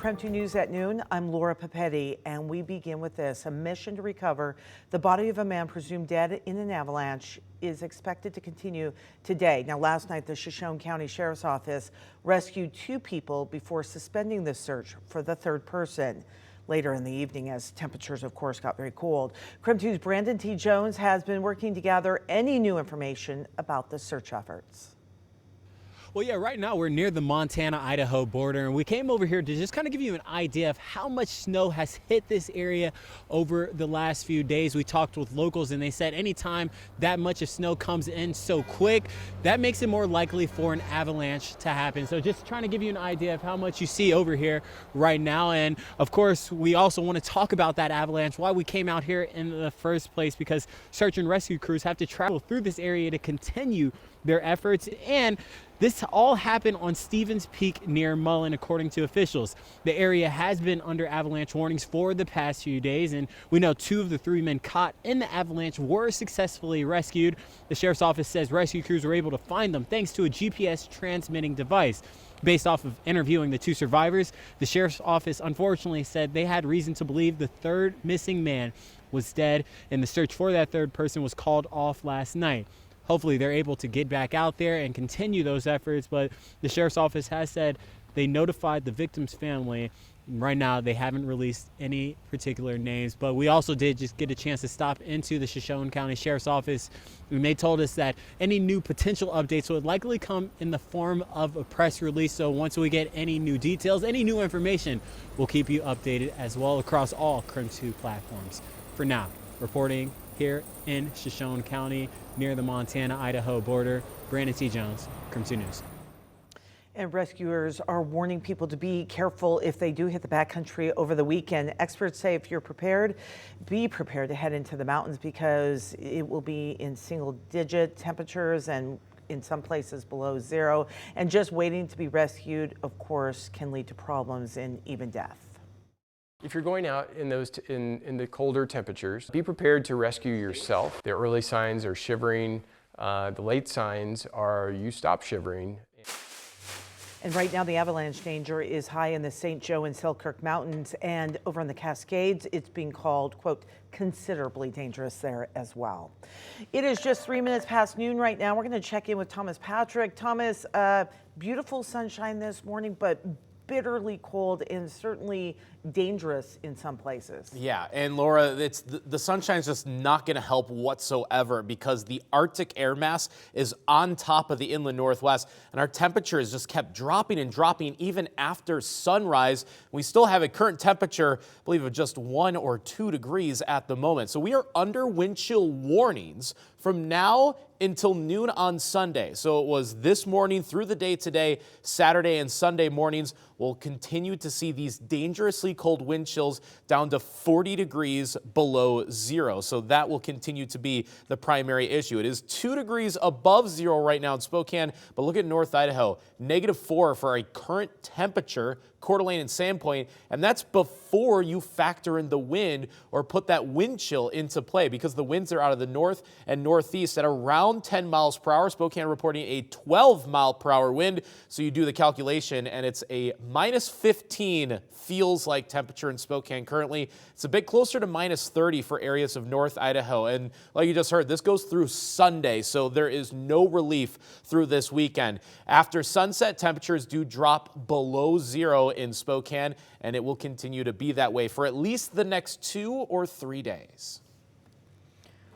KREM 2 News at noon. I'm Laura Papetti, and we begin with this. A mission to recover the body of a man presumed dead in an avalanche is expected to continue today. Now, last night, the Shoshone County Sheriff's Office rescued 2 people before suspending the search for the third person later in the evening, as temperatures, of course, got very cold. KREM 2's Brandon T. Jones has been working to gather any new information about the search efforts. Well, yeah, right now we're near the Montana-Idaho border, and we came over here to just kind of give you an idea of how much snow has hit this area over the last few days. We talked with locals, and they said anytime that much of snow comes in so quick, that makes it more likely for an avalanche to happen. So just trying to give you an idea of how much you see over here right now. And of course, we also want to talk about that avalanche, why we came out here in the first place, because search and rescue crews have to travel through this area to continue their efforts. And this all happened on Stevens Peak near Mullen, according to officials. The area has been under avalanche warnings for the past few days, and we know 2 of the 3 men caught in the avalanche were successfully rescued. The sheriff's office says rescue crews were able to find them thanks to a GPS transmitting device. Based off of interviewing the 2 survivors, the sheriff's office unfortunately said they had reason to believe the 3rd missing man was dead, and the search for that 3rd person was called off last night. Hopefully they're able to get back out there and continue those efforts, but the sheriff's office has said they notified the victim's family. Right now they haven't released any particular names, but we also did just get a chance to stop into the Shoshone County Sheriff's Office, and they told us that any new potential updates would likely come in the form of a press release. So once we get any new details, any new information, we'll keep you updated as well across all KREM 2 platforms. For now, reporting here in Shoshone County near the Montana-Idaho border, Brandon T. Jones, KREM 2 News. And rescuers are warning people to be careful if they do hit the backcountry over the weekend. Experts say if you're prepared, be prepared to head into the mountains because it will be in single-digit temperatures and in some places below 0. And just waiting to be rescued, of course, can lead to problems and even death. If you're going out in the colder temperatures, be prepared to rescue yourself. The early signs are shivering. The late signs are you stop shivering. And right now the avalanche danger is high in the St. Joe and Selkirk Mountains, and over in the Cascades it's being called, quote, considerably dangerous there as well. It is just 3 minutes past noon right now. We're going to check in with Thomas Patrick. Thomas, beautiful sunshine this morning, but bitterly cold and certainly dangerous in some places. Yeah, and Laura, it's the sunshine's just not going to help whatsoever because the Arctic air mass is on top of the inland Northwest, and our temperature has just kept dropping and dropping even after sunrise. We still have a current temperature, I believe, of just 1 or 2 degrees at the moment. So we are under wind chill warnings from now until noon on Sunday. So it was this morning through the day today, Saturday and Sunday mornings. We'll continue to see these dangerously cold wind chills down to 40 degrees below 0. So that will continue to be the primary issue. It is 2 degrees above 0 right now in Spokane, but look at North Idaho, -4 for a current temperature, Coeur d'Alene and Sandpoint, and that's before you factor in the wind or put that wind chill into play because the winds are out of the north and northeast at around 10 miles per hour. Spokane reporting a 12-mile-per-hour wind, so you do the calculation and it's a -15 feels like temperature in Spokane currently. It's a bit closer to -30 for areas of North Idaho, and like you just heard, this goes through Sunday, so there is no relief through this weekend. After sunset, temperatures do drop below 0 in Spokane, and it will continue to be that way for at least the next 2 or 3 days.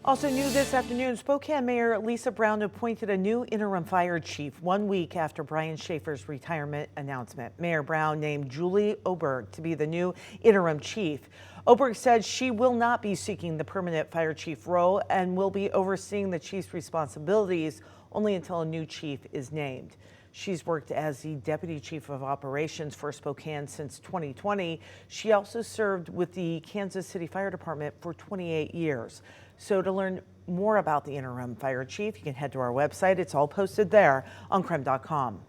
Also new this afternoon, Spokane Mayor Lisa Brown appointed a new interim fire chief 1 week after Brian Schaefer's retirement announcement. Mayor Brown named Julie Oberg to be the new interim chief. Oberg said she will not be seeking the permanent fire chief role and will be overseeing the chief's responsibilities only until a new chief is named. She's worked as the Deputy Chief of Operations for Spokane since 2020. She also served with the Kansas City Fire Department for 28 years. So to learn more about the interim fire chief, you can head to our website. It's all posted there on KREM.com.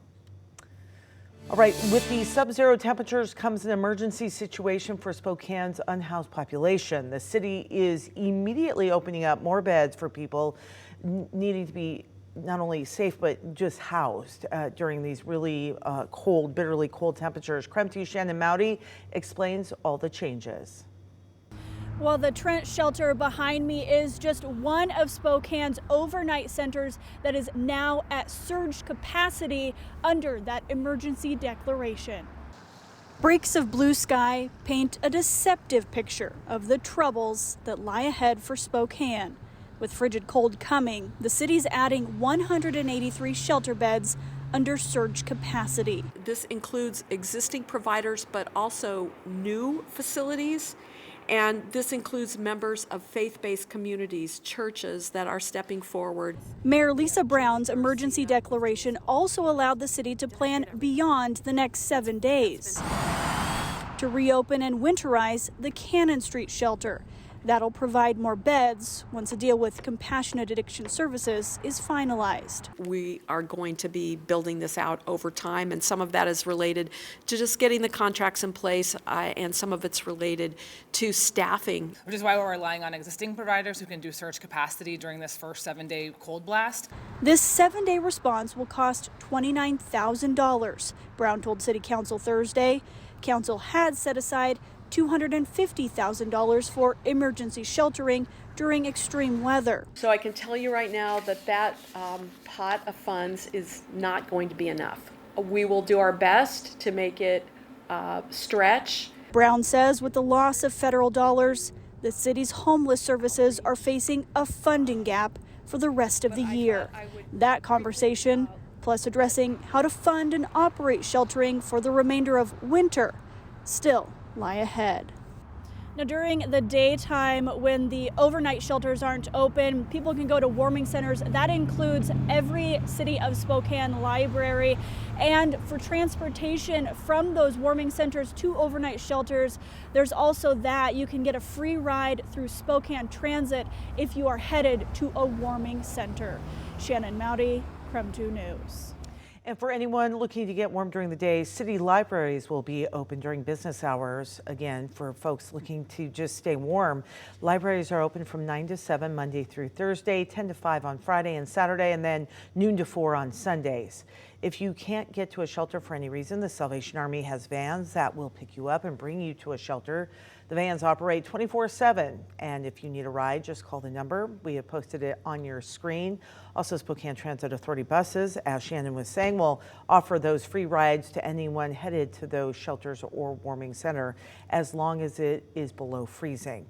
All right, with the sub-zero temperatures comes an emergency situation for Spokane's unhoused population. The city is immediately opening up more beds for people needing to be not only safe, but just housed during these really cold, bitterly cold temperatures. KREM 2 Shannon Mowdy explains all the changes. Well, the Trent shelter behind me is just one of Spokane's overnight centers that is now at surge capacity under that emergency declaration. Breaks of blue sky paint a deceptive picture of the troubles that lie ahead for Spokane. With frigid cold coming, the city's adding 183 shelter beds under surge capacity. This includes existing providers, but also new facilities. And this includes members of faith-based communities, churches that are stepping forward. Mayor Lisa Brown's emergency declaration also allowed the city to plan beyond the next 7 days to reopen and winterize the Cannon Street shelter. That'll provide more beds once a deal with Compassionate Addiction Services is finalized. We are going to be building this out over time, and some of that is related to just getting the contracts in place, and some of it's related to staffing. Which is why we're relying on existing providers who can do surge capacity during this first 7-day cold blast. This 7-day response will cost $29,000. Brown told City Council Thursday. Council had set aside $250,000 for emergency sheltering during extreme weather. So I can tell you right now that pot of funds is not going to be enough. We will do our best to make it stretch. Brown says with the loss of federal dollars, the city's homeless services are facing a funding gap for the rest of the year. That conversation, plus addressing how to fund and operate sheltering for the remainder of winter, still lie ahead. Now, during the daytime when the overnight shelters aren't open, people can go to warming centers. That includes every City of Spokane library. And for transportation from those warming centers to overnight shelters, there's also that you can get a free ride through Spokane Transit if you are headed to a warming center. Shannon Mowdy, KREM 2 News. And for anyone looking to get warm during the day, city libraries will be open during business hours. Again, for folks looking to just stay warm, libraries are open from 9 to 7 Monday through Thursday, 10 to 5 on Friday and Saturday, and then noon to 4 on Sundays. If you can't get to a shelter for any reason, the Salvation Army has vans that will pick you up and bring you to a shelter. The vans operate 24/7, and if you need a ride, just call the number. We have posted it on your screen. Also, Spokane Transit Authority buses, as Shannon was saying, will offer those free rides to anyone headed to those shelters or warming center as long as it is below freezing.